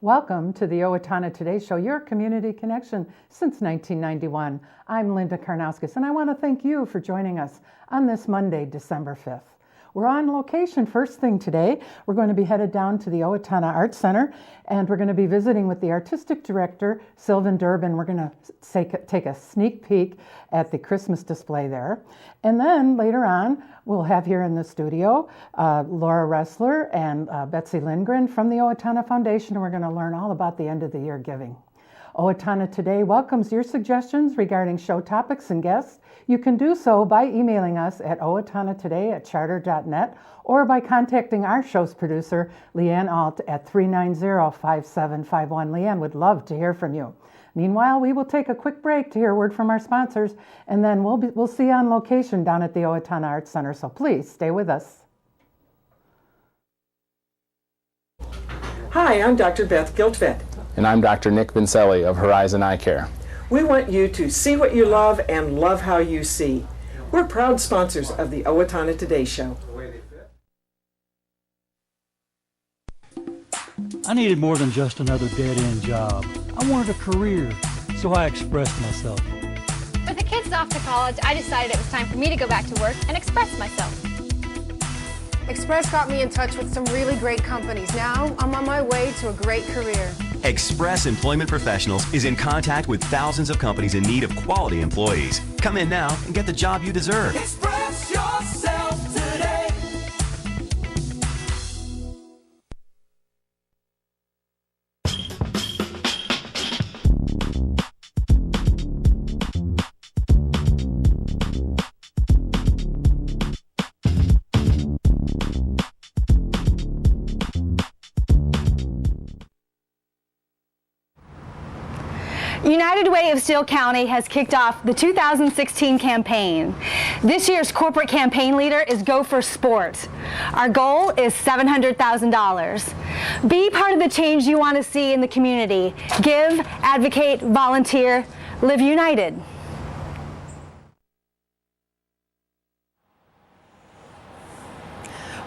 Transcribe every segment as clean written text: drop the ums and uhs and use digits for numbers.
Welcome to the Owatonna Today Show, your community connection since 1991. I'm Linda Karnauskas, and I want to thank you for joining us on this Monday, December 5th. We're on location first thing today. We're going to be headed down to the Owatonna Arts Center, and we're going to be visiting with the artistic director, Sylvan Durbin. We're going to take a sneak peek at the Christmas display there. And then later on, we'll have here in the studio Laura Resler and Betsy Lindgren from the Owatonna Foundation, and we're going to learn all about the end of the year giving. Owatonna Today welcomes your suggestions regarding show topics and guests. You can do so by emailing us at owatonnatoday@charter.net or by contacting our show's producer, Leanne Alt, at 390-5751. Leanne would love to hear from you. Meanwhile, we will take a quick break to hear a word from our sponsors, and then we'll see you on location down at the Owatonna Arts Center, so please stay with us. Hi, I'm Dr. Beth Giltvet. And I'm Dr. Nick Vincelli of Horizon Eye Care. We want you to see what you love and love how you see. We're proud sponsors of the Owatonna Today Show. I needed more than just another dead-end job. I wanted a career, so I expressed myself. With the kids off to college, I decided it was time for me to go back to work and express myself. Express got me in touch with some really great companies. Now I'm on my way to a great career. Express Employment Professionals is in contact with thousands of companies in need of quality employees. Come in now and get the job you deserve. Express yourself today. United Way of Steele County has kicked off the 2016 campaign. This year's corporate campaign leader is Go for Sport. Our goal is $700,000. Be part of the change you want to see in the community. Give, advocate, volunteer, live united.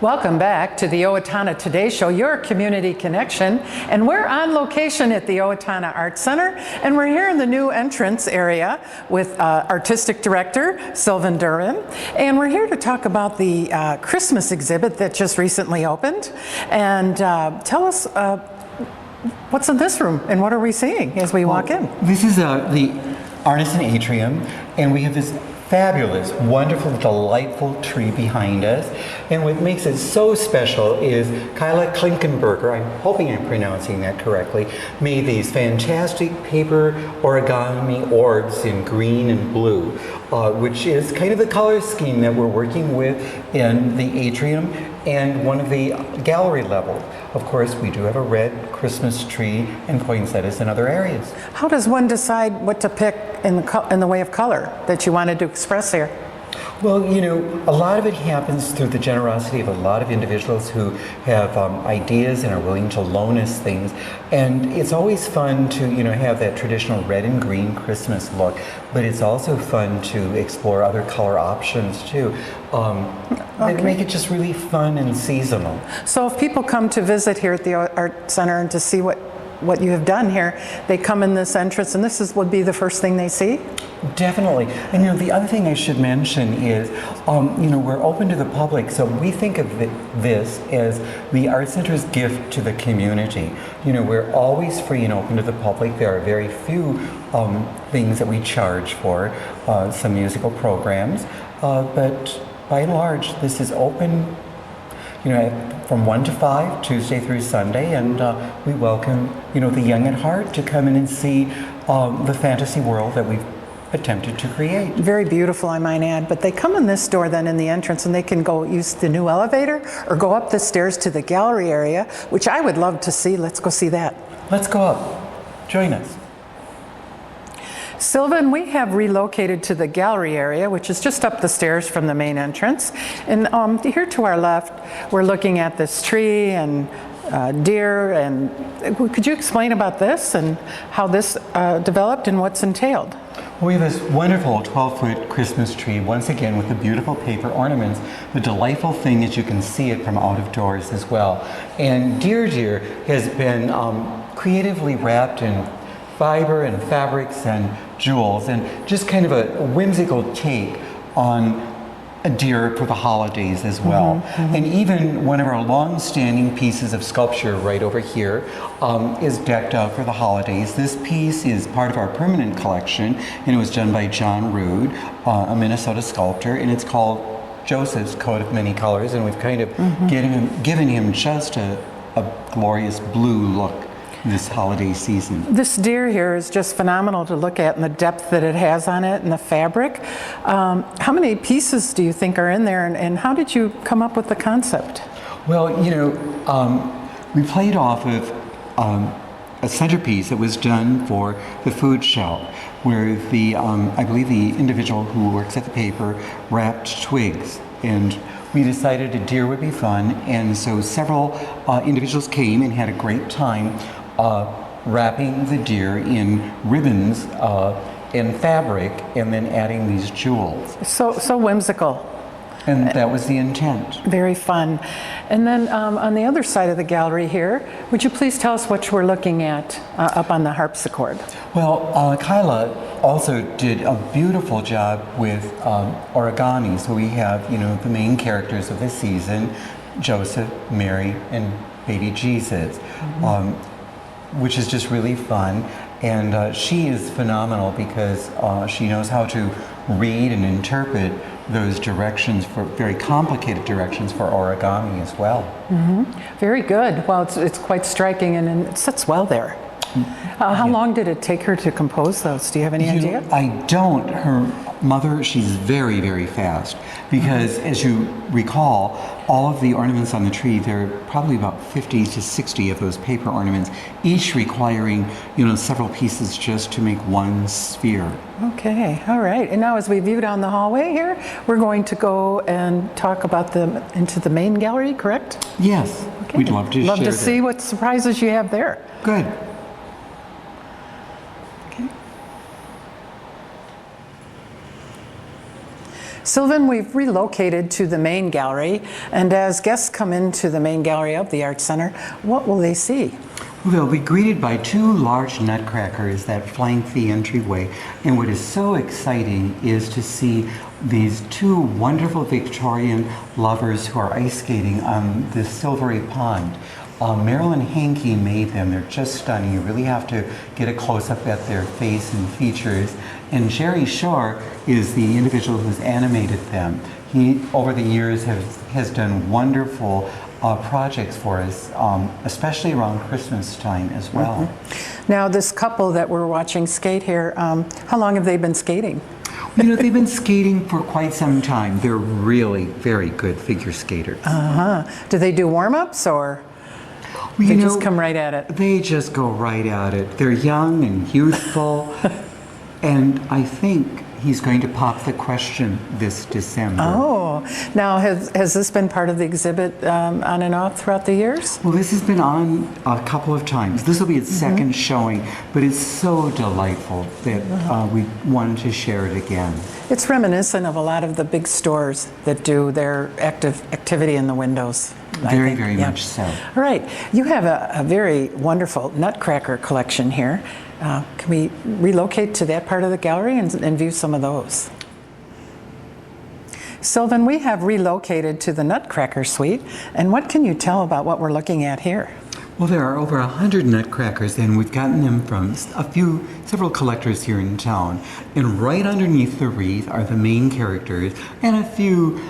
Welcome back to the Owatonna Today Show, your community connection. And we're on location at the Owatonna Arts Center, and we're here in the new entrance area with artistic director Sylvan Durbin. And we're here to talk about the Christmas exhibit that just recently opened. And tell us what's in this room and what are we seeing as we walk in? This is the Arneson Atrium, and we have this fabulous, wonderful, delightful tree behind us. And what makes it so special is Kyla Klinkenberger, I'm hoping I'm pronouncing that correctly, made these fantastic paper origami orbs in green and blue, which is kind of the color scheme that we're working with in the atrium and one of the gallery level. Of course, we do have a red Christmas tree and poinsettias in other areas. How does one decide what to pick in the way of color that you wanted to express here? Well, you know, a lot of it happens through the generosity of a lot of individuals who have ideas and are willing to loan us things. And it's always fun to, you know, have that traditional red and green Christmas look, but it's also fun to explore other color options too. That make it just really fun and seasonal. So if people come to visit here at the Art Center and to see what you have done here, they come in this entrance and this would be the first thing they see? Definitely. And you know, the other thing I should mention is, you know, we're open to the public, so we think of this as the Art Center's gift to the community. You know, we're always free and open to the public. There are very few things that we charge for, some musical programs, but by and large, this is open, you know, from 1 to 5, Tuesday through Sunday, and we welcome, you know, the young at heart to come in and see the fantasy world that we've attempted to create. Very beautiful, I might add, but they come in this door then in the entrance and they can go use the new elevator or go up the stairs to the gallery area, which I would love to see. Let's go see that. Let's go up. Join us. Sylvan, we have relocated to the gallery area, which is just up the stairs from the main entrance. And here to our left, we're looking at this tree and deer. And could you explain about this and how this developed and what's entailed? We have this wonderful 12-foot Christmas tree, once again with the beautiful paper ornaments. The delightful thing is you can see it from out of doors as well. And Dear has been creatively wrapped in fiber and fabrics and jewels, and just kind of a whimsical take on a deer for the holidays as well. And even one of our long-standing pieces of sculpture right over here is decked out for the holidays. This piece is part of our permanent collection, and it was done by John Rood, a Minnesota sculptor, and it's called Joseph's Coat of Many Colors, and we've kind of given him just a glorious blue look this holiday season. This deer here is just phenomenal to look at, and the depth that it has on it and the fabric. How many pieces do you think are in there, and how did you come up with the concept? Well, we played off of a centerpiece that was done for the food show, where I believe the individual who works at the paper wrapped twigs, and we decided a deer would be fun, and so several individuals came and had a great time wrapping the deer in ribbons and fabric, and then adding these jewels. So whimsical. And that was the intent. Very fun. And then on the other side of the gallery here, would you please tell us what we're looking at up on the harpsichord? Well, Kyla also did a beautiful job with origami. So we have, the main characters of the season, Joseph, Mary, and baby Jesus, which is just really fun. And she is phenomenal because she knows how to read and interpret those directions, for very complicated directions for origami as well. Very good. Well, it's quite striking, and it sits well there. How long did it take her to compose those? Do you have any idea? I don't. Her mother, she's very, very fast, because as you recall, all of the ornaments on the tree, there are probably about 50 to 60 of those paper ornaments, each requiring, several pieces just to make one sphere. Okay, all right. And now as we view down the hallway here, we're going to go and talk about them into the main gallery, correct? Yes, okay. We'd love to share see what surprises you have there. Good. Sylvan, we've relocated to the main gallery, and as guests come into the main gallery of the Arts Center, what will they see? Well, they'll be greeted by two large nutcrackers that flank the entryway, and what is so exciting is to see these two wonderful Victorian lovers who are ice skating on this silvery pond. Marilyn Hankey made them. They're just stunning. You really have to get a close-up at their face and features. And Jerry Shore is the individual who's animated them. He, over the years, has done wonderful projects for us, especially around Christmas time as well. Now, this couple that we're watching skate here, how long have they been skating? They've been skating for quite some time. They're really very good figure skaters. Do they do warm-ups, or they just come right at it? They just go right at it. They're young and youthful, and I think he's going to pop the question this December. Oh, now has this been part of the exhibit on and off throughout the years? Well, this has been on a couple of times. This will be its second showing, but it's so delightful that we wanted to share it again. It's reminiscent of a lot of the big stores that do their activity in the windows. Very, very much so. All right, you have a very wonderful nutcracker collection here. Can we relocate to that part of the gallery and view some of those? Sylvan, we have relocated to the Nutcracker Suite, and what can you tell about what we're looking at here? Well, there are over 100 nutcrackers, and we've gotten them from several collectors here in town. And right underneath the wreath are the main characters and a few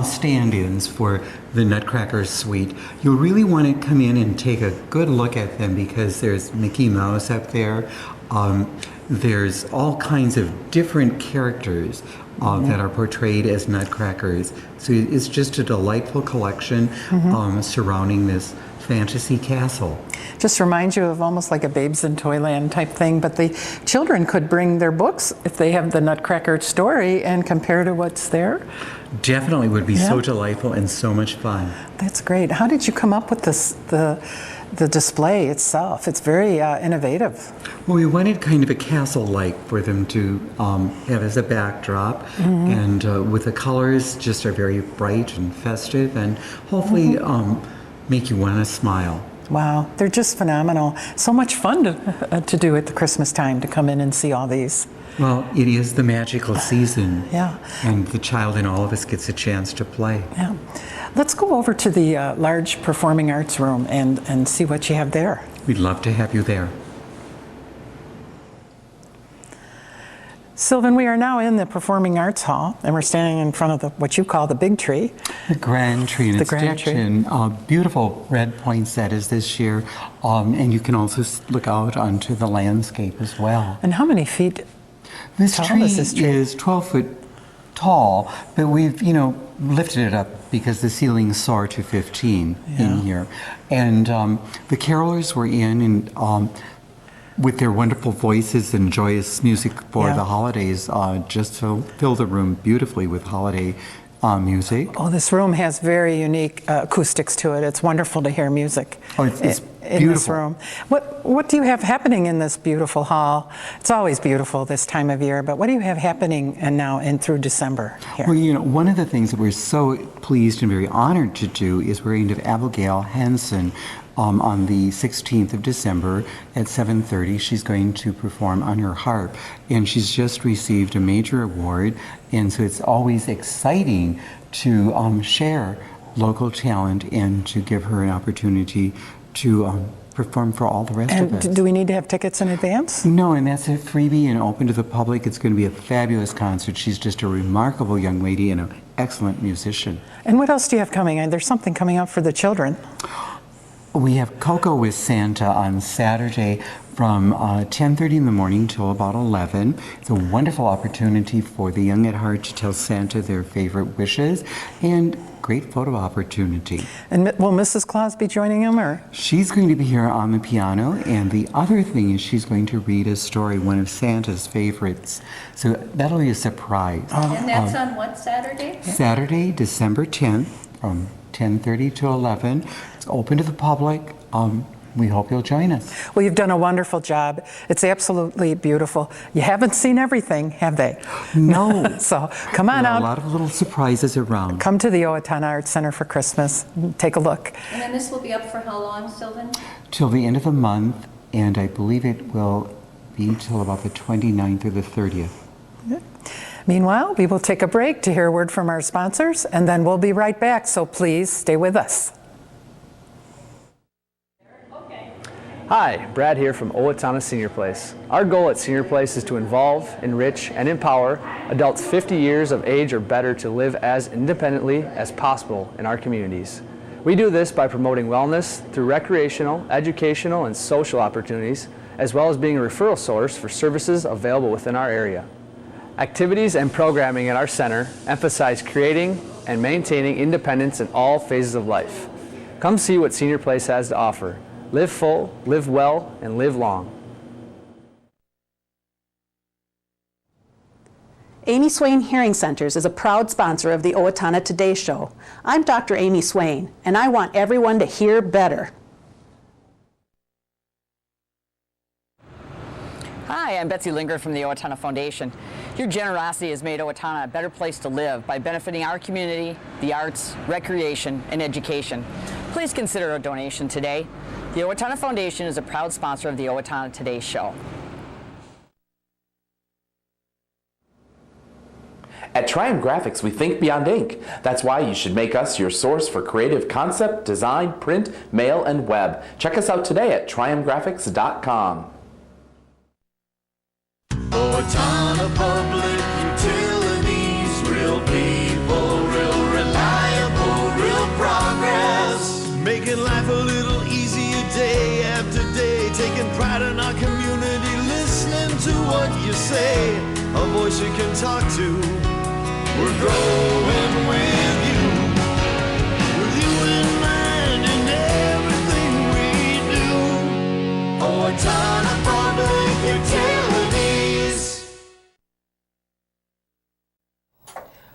stand-ins for the Nutcracker Suite. You'll really want to come in and take a good look at them, because there's Mickey Mouse up there. There's all kinds of different characters that are portrayed as nutcrackers. So it's just a delightful collection surrounding this fantasy castle. Just reminds you of almost like a Babes in Toyland type thing, but the children could bring their books if they have the Nutcracker story and compare to what's there. Definitely would be so delightful and so much fun. That's great. How did you come up with this, the display itself? It's very innovative. Well, we wanted kind of a castle-like for them to have as a backdrop, and with the colors just are very bright and festive, and hopefully make you want to smile. Wow, they're just phenomenal. So much fun to do at the Christmas time, to come in and see all these. Well, it is the magical season. Yeah. And the child in all of us gets a chance to play. Yeah. Let's go over to the large performing arts room and see what you have there. We'd love to have you there. Sylvan, we are now in the Performing Arts Hall, and we're standing in front of what you call the big tree. The grand tree, and The it's grand decked tree. in beautiful red poinsettias this year, and you can also look out onto the landscape as well. And how many feet This tall tree is this tree? is 12 foot tall, but we've, lifted it up because the ceilings soar to 15 in here. And the carolers were in and with their wonderful voices and joyous music for the holidays, just to fill the room beautifully with holiday music. Oh, this room has very unique acoustics to it. It's wonderful to hear music It's in this beautiful. room. What do you have happening in this beautiful hall? It's always beautiful this time of year, but what do you have happening now and through December here? Well, one of the things that we're so pleased and very honored to do is we're going to have Abigail Henson on the 16th of December at 7:30. She's going to perform on her harp, and she's just received a major award, and so it's always exciting to share local talent and to give her an opportunity to perform for all the rest of us. And do we need to have tickets in advance? No, and that's a freebie and open to the public. It's going to be a fabulous concert. She's just a remarkable young lady and an excellent musician. And what else do you have coming? And there's something coming up for the children. We have Cocoa with Santa on Saturday from 10:30 in the morning till about 11. It's a wonderful opportunity for the young at heart to tell Santa their favorite wishes, and great photo opportunity. And will Mrs. Claus be joining them, or? She's going to be here on the piano, and the other thing is she's going to read a story, one of Santa's favorites. So that'll be a surprise. And that's on what Saturday? Saturday, December 10th from 10:30 to 11. It's open to the public. We hope you'll join us. Well, you've done a wonderful job. It's absolutely beautiful. You haven't seen everything, have they? No. So come on There are out. a lot of little surprises around. Come to the Owatonna Arts Center for Christmas. Take a look. And then this will be up for how long, Sylvan? Till the end of the month, and I believe it will be till about the 29th or the 30th. Meanwhile, we will take a break to hear a word from our sponsors, and then we'll be right back, so please stay with us. Hi, Brad here from Owatonna Senior Place. Our goal at Senior Place is to involve, enrich, and empower adults 50 years of age or better to live as independently as possible in our communities. We do this by promoting wellness through recreational, educational, and social opportunities, as well as being a referral source for services available within our area. Activities and programming at our center emphasize creating and maintaining independence in all phases of life. Come see what Senior Place has to offer. Live full, live well, and live long. Amy Swain Hearing Centers is a proud sponsor of the Owatonna Today Show. I'm Dr. Amy Swain, and I want everyone to hear better. Hi, I'm Betsy Lindgren from the Owatonna Foundation. Your generosity has made Owatonna a better place to live by benefiting our community, the arts, recreation, and education. Please consider a donation today. The Owatonna Foundation is a proud sponsor of the Owatonna Today Show. At Triumph Graphics, we think beyond ink. That's why you should make us your source for creative concept, design, print, mail, and web. Check us out today at triumphgraphics.com. Owatonna Public Utilities, real people, real reliable, real progress. Making life a little easier day after day, taking pride in our community, listening to what you say, a voice you can talk to. We're growing with you in mind and everything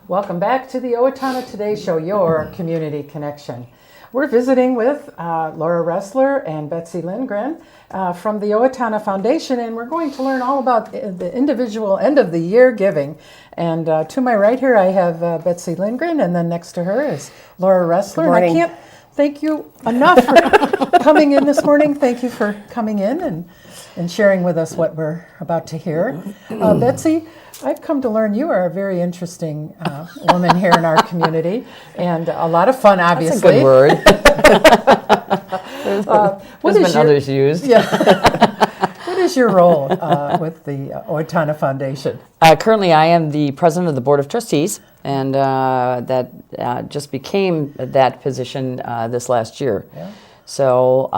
Welcome back to the Owatonna Today Show, your community connection. We're visiting with Laura Resler and Betsy Lindgren from the Owatonna Foundation, and we're going to learn all about the individual end of the year giving. And to my right here, I have Betsy Lindgren, and then next to her is Laura Resler. And I can't thank you enough for coming in this morning. Thank you for coming in and sharing with us what we're about to hear. Betsy, I've come to learn you are a very interesting woman here in our community, and a lot of fun, obviously. That's a good word. There's been others used. Yeah. What is your role with the Owatonna Foundation? Currently, I am the president of the Board of Trustees, and that just became that position this last year. Yeah. So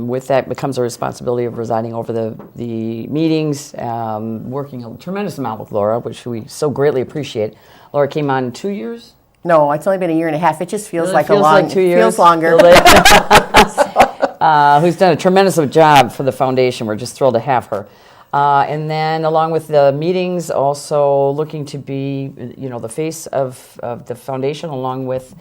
with that becomes a responsibility of presiding over the meetings, working a tremendous amount with Laura, which we so greatly appreciate. Laura came on 2 years? No, it's only been a year and a half. It just feels It like feels a long, like 2 years. Feels longer. Who's done a tremendous job for the foundation. We're just thrilled to have her. And then along with the meetings, also looking to be, the face of the foundation, along with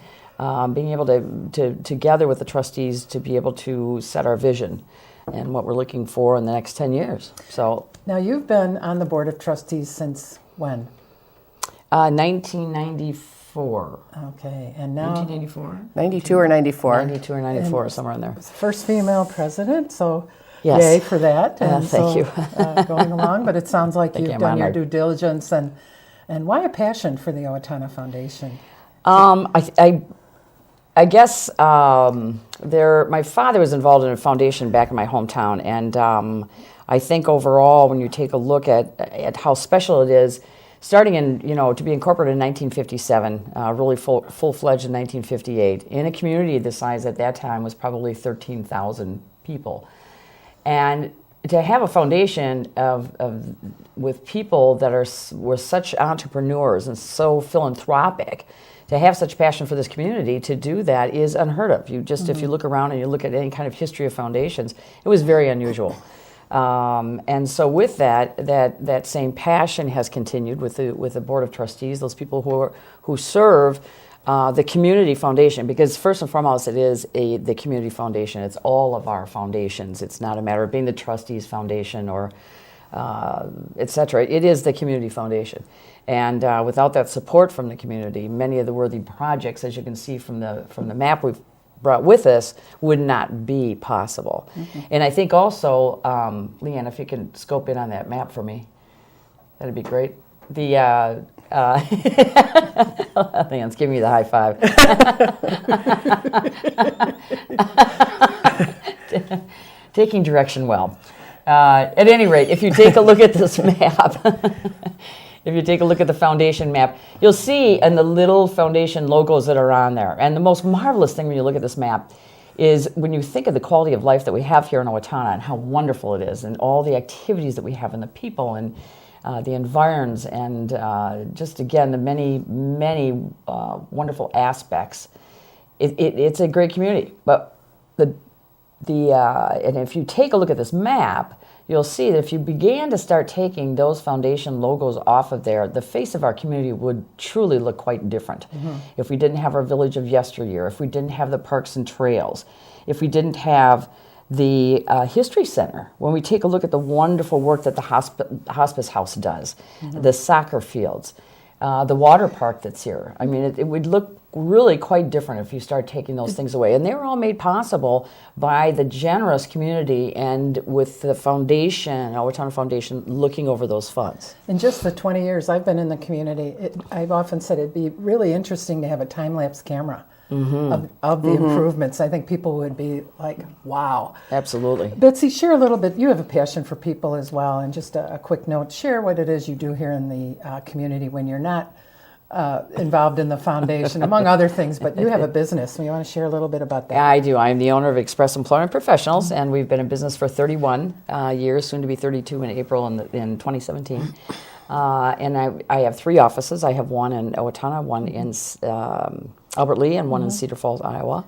being able to gather with the trustees to be able to set our vision and what we're looking for in the next 10 years. So now you've been on the Board of Trustees since when? 1994. Okay, and now 1994? 92 or 94. 92 or 94, somewhere in there. First female president, so yes. Yay for that. And thank you. Going along, but it sounds like you've done your honored. due diligence. And why a passion for the Owatonna Foundation? I guess my father was involved in a foundation back in my hometown, and I think overall, when you take a look at how special it is, starting in, to be incorporated in 1957, really full-fledged in 1958, in a community the size at that time was probably 13,000 people. And to have a foundation with people that were such entrepreneurs and so philanthropic, to have such passion for this community, to do that is unheard of. If you look around and you look at any kind of history of foundations, it was very unusual. And so with that same passion has continued with the Board of Trustees, those people who serve the community foundation, because first and foremost it is the community foundation. It's all of our foundations. It's not a matter of being the trustees foundation or etc. It is the community foundation. And without that support from the community, many of the worthy projects, as you can see from the map we've brought with us, would not be possible. Mm-hmm. And I think also, Leanne, if you can scope in on that map for me, that'd be great. Leanne's giving me the high five. Taking direction well. At any rate, if you take a look at this map, if you take a look at the foundation map, you'll see in the little foundation logos that are on there. And the most marvelous thing when you look at this map is when you think of the quality of life that we have here in Owatonna and how wonderful it is, and all the activities that we have, and the people, and the environs, and just again the many wonderful aspects. It's a great community. But and if you take a look at this map, you'll see that if you began to start taking those foundation logos off of there, the face of our community would truly look quite different. Mm-hmm. If we didn't have our Village of Yesteryear, if we didn't have the parks and trails, if we didn't have the History Center, when we take a look at the wonderful work that the Hospice House does, mm-hmm. the soccer fields, the water park that's here. I mean, it would look really quite different if you start taking those things away. And they were all made possible by the generous community and with the foundation, Owatonna Foundation, looking over those funds. In just the 20 years I've been in the community, I've often said it'd be really interesting to have a time-lapse camera mm-hmm. of the mm-hmm. improvements. I think people would be like, wow. Absolutely. Betsy, share a little bit. You have a passion for people as well. And just a quick note, share what it is you do here in the community when you're not involved in the foundation, among other things, but you have a business. You want to share a little bit about that? I do. I'm the owner of Express Employment Professionals, and we've been in business for 31 years, soon to be 32 in April in 2017. And I have 3 offices. I have one in Owatonna, one in Albert Lea, and one mm-hmm. in Cedar Falls, Iowa.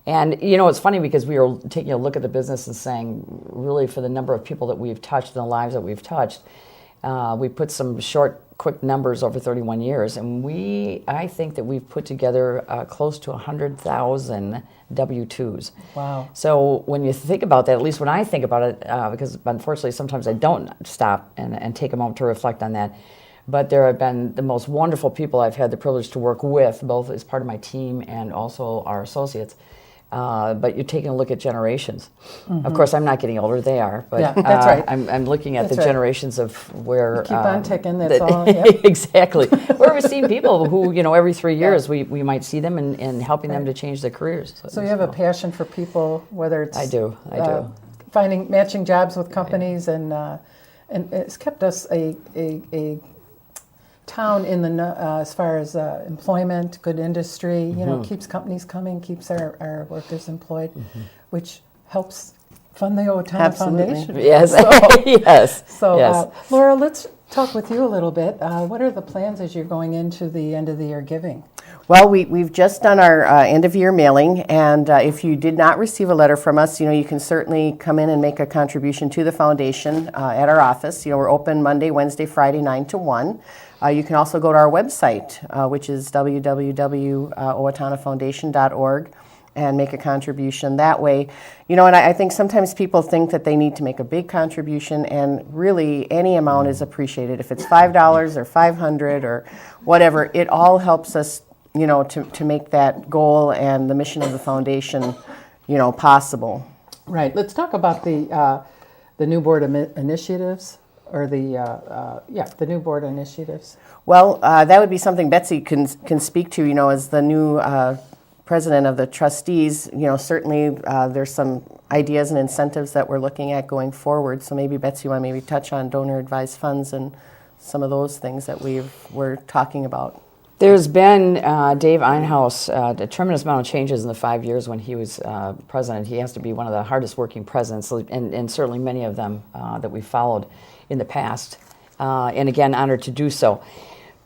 And, it's funny because we were taking a look at the business and saying, really, for the number of people that we've touched and the lives that we've touched, we put some short quick numbers over 31 years, and I think that we've put together close to 100,000 W-2s. Wow. So when you think about that, at least when I think about it, because unfortunately sometimes I don't stop and take a moment to reflect on that, but there have been the most wonderful people I've had the privilege to work with, both as part of my team and also our associates. But you're taking a look at generations. Of course, I'm not getting older; they are. But yeah, that's right. I'm looking at that's the generations of where you keep on ticking. That's all. Yep. Exactly. Where we've seen people who, every 3 years we might see them and helping them to change their careers. So you have a passion for people, whether it's I do. matching jobs with companies, and it's kept us a town in the as far as employment, good industry, keeps companies coming, keeps our workers employed, which helps fund the Owatonna Foundation. Yes, yes. So, yes. Laura, let's talk with you a little bit. What are the plans as you're going into the end of the year giving? Well, we've just done our end of year mailing, and if you did not receive a letter from us, you can certainly come in and make a contribution to the foundation at our office. We're open Monday, Wednesday, Friday, 9 to 1. You can also go to our website, which is www.owatonnafoundation.org, and make a contribution that way. And I think sometimes people think that they need to make a big contribution, and really any amount is appreciated. If it's $5 or $500 or whatever, it all helps us, to make that goal and the mission of the foundation, possible. Right. Let's talk about the new board initiatives. Or the new board initiatives. Well, that would be something Betsy can speak to. As the new president of the trustees, certainly there's some ideas and incentives that we're looking at going forward. So maybe Betsy, you want to maybe touch on donor advised funds and some of those things that we're talking about. There's been, Dave Einhaus, a tremendous amount of changes in the 5 years when he was president. He has to be one of the hardest working presidents, and certainly many of them that we followed in the past, and again, honored to do so.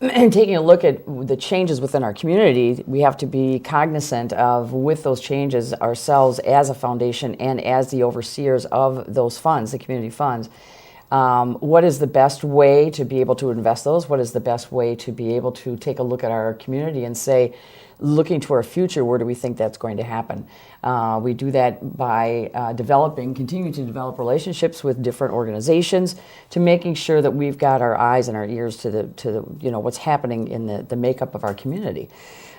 And taking a look at the changes within our community, we have to be cognizant of, with those changes, ourselves as a foundation and as the overseers of those funds, the community funds. What is the best way to be able to invest those? What is the best way to be able to take a look at our community and say, looking to our future, where do we think that's going to happen? We do that by continuing to develop relationships with different organizations, to making sure that we've got our eyes and our ears to the what's happening in the makeup of our community.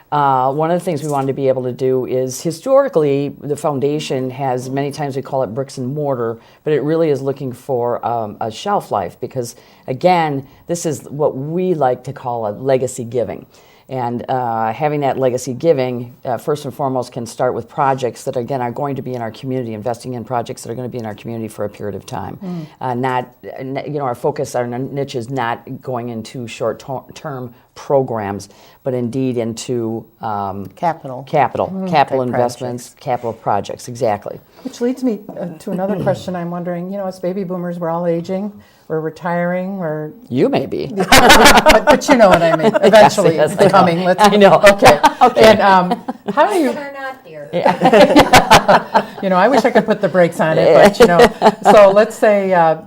One of the things we wanted to be able to do is, historically, the foundation has, many times we call it bricks and mortar, but it really is looking for a shelf life, because, again, this is what we like to call a legacy giving. And having that legacy giving, first and foremost, can start with projects that, again, are going to be in our community, investing in projects that are going to be in our community for a period of time. Our focus, our niche is not going into short-term programs, but indeed into capital investments, capital projects, exactly. Which leads me to another question. I'm wondering, as baby boomers, we're all aging, we're retiring, or you may be, but you know what I mean. Eventually, yes, becoming. I know. Okay. Okay. And how do you? Are not dear. I wish I could put the brakes on it, but So let's say, how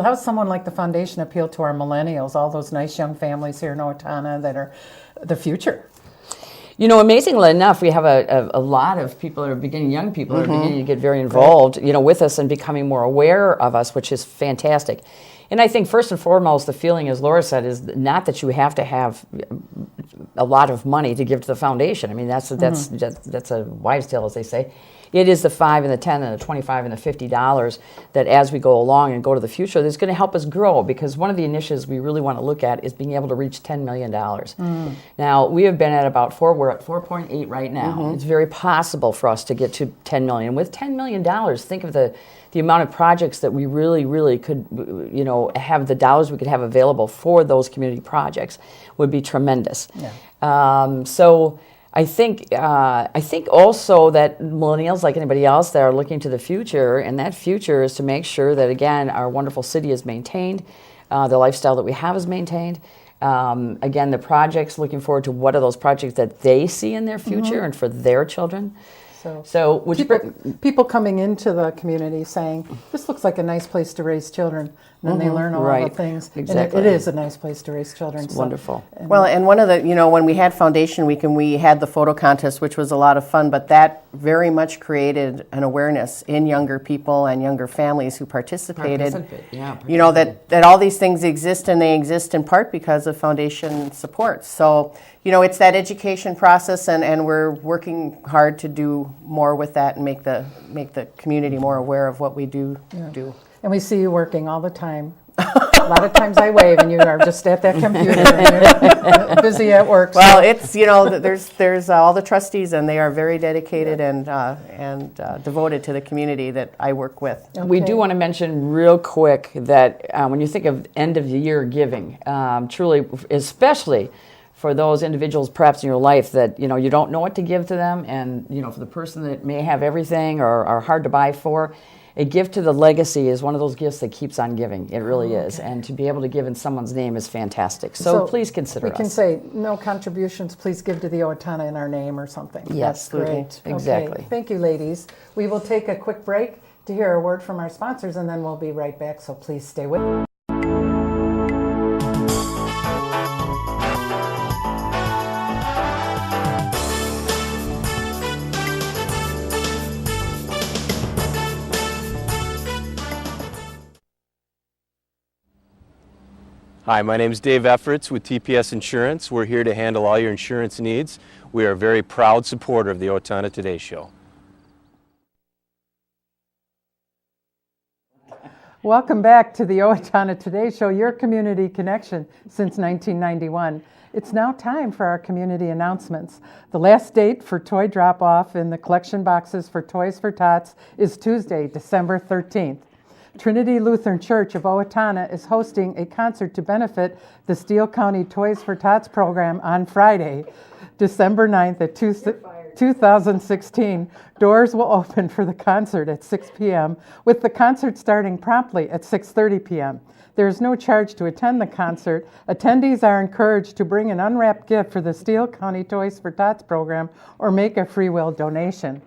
does someone like the foundation appeal to our millennials, all those nice young families here in Owatonna that are the future? Amazingly enough, we have a lot of people that are young people that are beginning to get very involved, with us and becoming more aware of us, which is fantastic. And I think first and foremost, the feeling, as Laura said, is not that you have to have a lot of money to give to the foundation. I mean, that's a wives' tale, as they say. It is the $5 and the $10 and the $25 and the $50 that, as we go along and go to the future, that's going to help us grow, because one of the initiatives we really want to look at is being able to reach $10 million. Now, we have been at about we're at 4.8 right now. It's very possible for us to get to 10 million. With $10 million, think of the amount of projects that we really could, have the dollars we could have available for those community projects would be tremendous. Yeah. So I think also that millennials, like anybody else, that are looking to the future, and that future is to make sure that, again, our wonderful city is maintained, the lifestyle that we have is maintained. Again, the projects, looking forward to what are those projects that they see in their future and for their children. So which people coming into the community saying, this looks like a nice place to raise children. And then they learn all the things. Exactly. And it is a nice place to raise children. It's wonderful. Well, and one of the, when we had Foundation Week and we had the photo contest, which was a lot of fun, but that very much created an awareness in younger people and younger families who participated. That all these things exist, and they exist in part because of Foundation support. So, it's that education process, and we're working hard to do more with that and make the community more aware of what we do. And we see you working all the time. A lot of times I wave and you are just at that computer and you're busy at work. Well, it's, there's all the trustees, and they are very dedicated and devoted to the community that I work with. Okay. We do want to mention real quick that when you think of end of the year giving, truly, especially for those individuals perhaps in your life that you don't know what to give to them, and for the person that may have everything or are hard to buy for, a gift to the legacy is one of those gifts that keeps on giving. It really is. And to be able to give in someone's name is fantastic. So please consider us. We can say, no contributions, please give to the Owatonna in our name or something. Yes, that's great. Exactly. Okay. Thank you, ladies. We will take a quick break to hear a word from our sponsors, and then we'll be right back. So please stay with us. Hi, my name is Dave Efforts with TPS Insurance. We're here to handle all your insurance needs. We are a very proud supporter of the Owatonna Today Show. Welcome back to the Owatonna Today Show, your community connection since 1991. It's now time for our community announcements. The last date for toy drop-off in the collection boxes for Toys for Tots is Tuesday, December 13th. Trinity Lutheran Church of Owatonna is hosting a concert to benefit the Steele County Toys for Tots program on Friday, December 9th at 2016. Doors will open for the concert at 6 p.m., with the concert starting promptly at 6:30 p.m. There is no charge to attend the concert. Attendees are encouraged to bring an unwrapped gift for the Steele County Toys for Tots program or make a free will donation.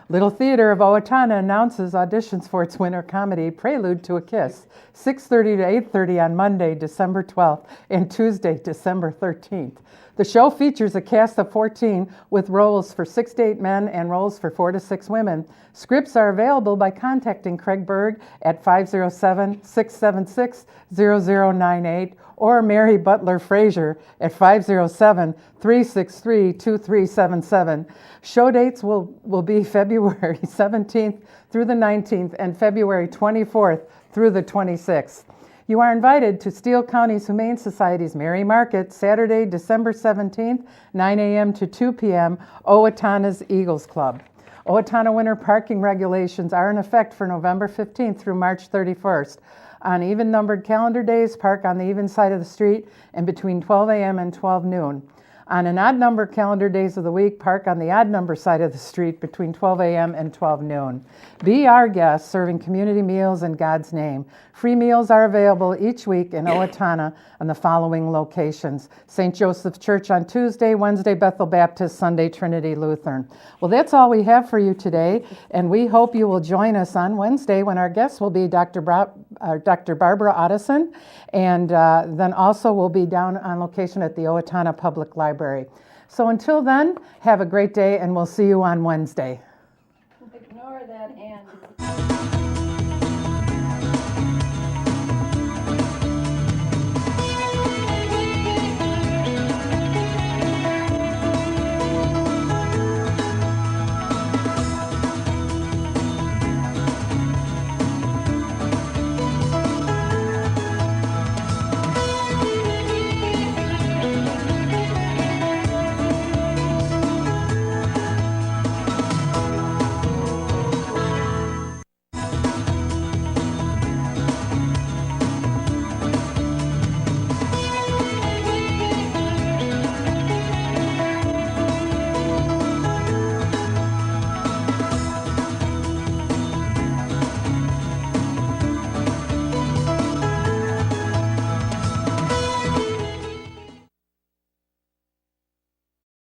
Little Theater of Owatonna announces auditions for its winter comedy, Prelude to a Kiss, 6:30 to 8:30 on Monday, December 12th, and Tuesday, December 13th. The show features a cast of 14 with roles for 6 to 8 men and roles for 4 to 6 women. Scripts are available by contacting Craig Berg at 507-676-0098 or Mary Butler Frazier at 507-363-2377. Show dates will be February 17th through the 19th and February 24th through the 26th. You are invited to Steele County's Humane Society's Merry Market, Saturday, December 17th, 9 a.m. to 2 p.m., Owatonna's Eagles Club. Owatonna winter parking regulations are in effect for November 15th through March 31st. On even-numbered calendar days, park on the even side of the street and between 12 a.m. and 12 noon. On an odd-number calendar days of the week, park on the odd-number side of the street between 12 a.m. and 12 noon. Be our guest, serving community meals in God's name. Free meals are available each week in Owatonna on the following locations: St. Joseph's Church on Tuesday, Wednesday Bethel Baptist, Sunday Trinity Lutheran. Well, that's all we have for you today, and we hope you will join us on Wednesday when our guest will be Dr. Barbara Otteson, and then also we'll be down on location at the Owatonna Public Library. So until then, have a great day, and we'll see you on Wednesday. Ignore that and.